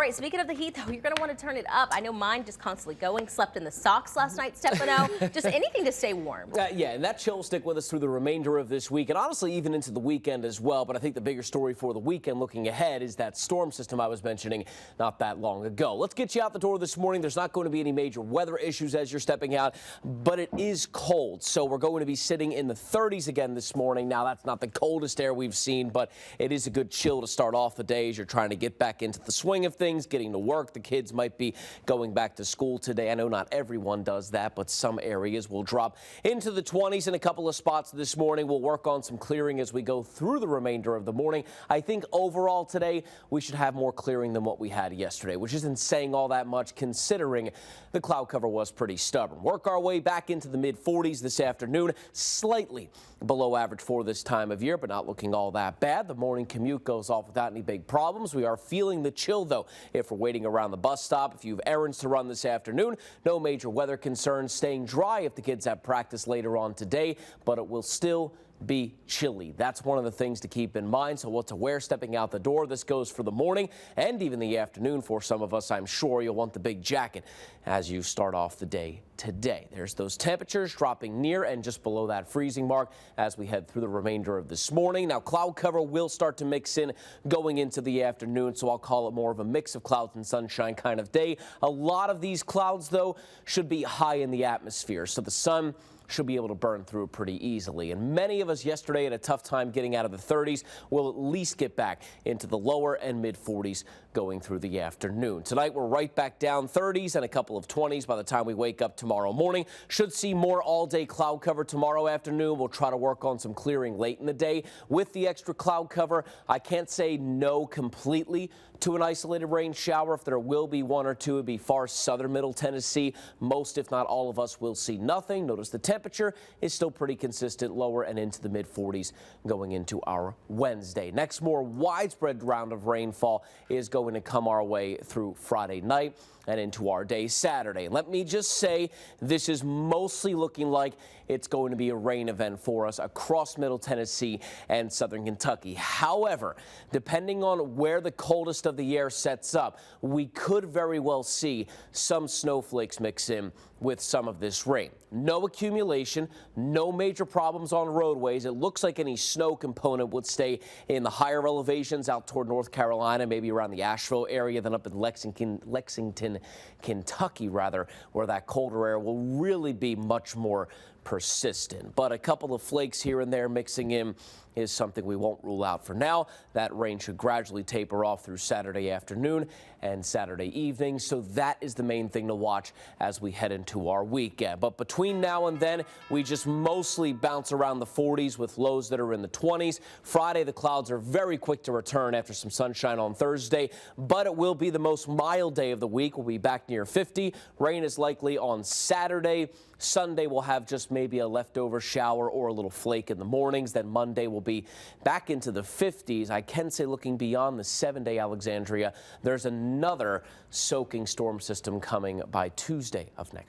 All right, speaking of the heat, though, you're going to want to turn it up. I know mine just constantly going. Slept in the socks last night, Stefano. Just anything to stay warm. Yeah, and that chill will stick with us through the remainder of this week, and honestly even into the weekend as well. But I think the bigger story for the weekend looking ahead is that storm system I was mentioning not that long ago. Let's get you out the door this morning. There's not going to be any major weather issues as you're stepping out, but it is cold. So we're going to be sitting in the 30s again this morning. Now, that's not the coldest air we've seen, but it is a good chill to start off the day as you're trying to get back into the swing of things, getting to work. The kids might be going back to school today. I know not everyone does that, but some areas will drop into the 20s in a couple of spots this morning. We'll work on some clearing as we go through the remainder of the morning. I think overall today we should have more clearing than what we had yesterday, which isn't saying all that much considering the cloud cover was pretty stubborn. Work our way back into the mid-40s this afternoon, slightly below average for this time of year, but not looking all that bad. The morning commute goes off without any big problems. We are feeling the chill, though, if we're waiting around the bus stop. If you have errands to run this afternoon, no major weather concerns. Staying dry if the kids have practice later on today, but it will still be chilly. That's one of the things to keep in mind. So what to wear stepping out the door. This goes for the morning and even the afternoon for some of us. I'm sure you'll want the big jacket as you start off the day today. There's those temperatures dropping near and just below that freezing mark as we head through the remainder of this morning. Now, cloud cover will start to mix in going into the afternoon, so I'll call it more of a mix of clouds and sunshine kind of day. A lot of these clouds, though, should be high in the atmosphere, so the sun should be able to burn through it pretty easily. And many of us yesterday had a tough time getting out of the 30s. We'll at least get back into the lower and mid 40s going through the afternoon. Tonight, we're right back down 30s and a couple of 20s by the time we wake up tomorrow morning. Should see more all-day cloud cover tomorrow afternoon. We'll try to work on some clearing late in the day. With the extra cloud cover, I can't say no completely to an isolated rain shower. If there will be one or two, it'd be far southern middle Tennessee. Most, if not all of us, will see nothing. Notice the temperature is still pretty consistent, lower and into the mid 40s going into our Wednesday. Next, more widespread round of rainfall is going to come our way through Friday night and into our day Saturday. Let me just say this is mostly looking like it's going to be a rain event for us across Middle Tennessee and Southern Kentucky. However, depending on where the coldest of the air sets up, we could very well see some snowflakes mix in with some of this rain. No accumulation, no major problems on roadways. It looks like any snow component would stay in the higher elevations out toward North Carolina, maybe around the Asheville area, then up in Lexington, Kentucky, rather, where that colder air will really be much more persistent. But a couple of flakes here and there mixing in is something we won't rule out for now. That rain should gradually taper off through Saturday afternoon and Saturday evening. So that is the main thing to watch as we head into our weekend. But between now and then, we just mostly bounce around the 40s with lows that are in the 20s. Friday, the clouds are very quick to return after some sunshine on Thursday, but it will be the most mild day of the week. We'll be back near 50. Rain is likely on Saturday. Sunday, we'll have just maybe a leftover shower or a little flake in the mornings. Then Monday will be back into the 50s. I can say looking beyond the 7-day Alexandria, there's another soaking storm system coming by Tuesday of next